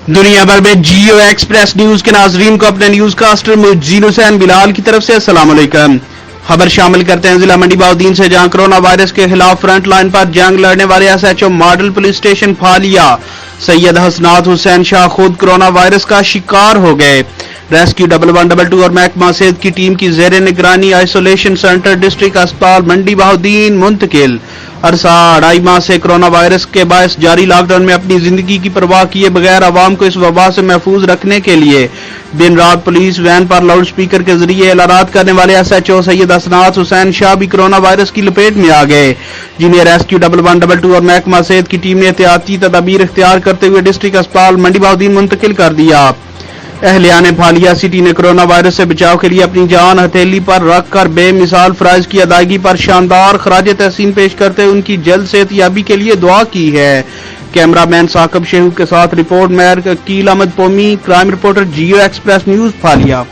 دنیا بھر میں جیو ایکسپریس نیوز کے ناظرین کو اپنے نیوز کاسٹر مجین حسین بلال کی طرف سے السلام علیکم۔ خبر شامل کرتے ہیں ضلع منڈی بہاؤالدین سے، جہاں کرونا وائرس کے خلاف فرنٹ لائن پر جنگ لڑنے والے S H O model police station Phalia Syed Hasnat Hussain شاہ خود کرونا وائرس کا شکار ہو گئے۔ ریسکیو 1112 اور محکمہ صحت کی ٹیم کی زیر نگرانی آئسولیشن سینٹر ڈسٹرکٹ اسپتال منڈی بہاؤالدین منتقل۔ عرصہ 2.5 ماہ سے کرونا وائرس کے باعث جاری لاک ڈاؤن میں اپنی زندگی کی پرواہ کیے بغیر عوام کو اس وبا سے محفوظ رکھنے کے لیے دن رات police when per loud speaker کے ذریعے اعلانات کرنے والے ایس ایچ او سید حسنات حسین شاہ بھی کرونا وائرس کی لپیٹ میں آ گئے، جنہیں ریسکیو 1112 اور محکمہ صحت کی ٹیم نے احتیاطی تدابیر اختیار کرتے ہوئے ڈسٹرکٹ اسپتال منڈی بہاؤالدین منتقل کر دیا۔ اہلیان پھالیا سٹی نے کرونا وائرس سے بچاؤ کے لیے اپنی جان ہتھیلی پر رکھ کر بے مثال فرائض کی ادائیگی پر شاندار خراج تحسین پیش کرتے ہوئے ان کی جلد صحت یابی کے لیے دعا کی ہے۔ کیمرہ مین ثاقب شیخو کے ساتھ report mayor Aqeel Ahmed Pomi, crime reporter Geo express news پھالیا۔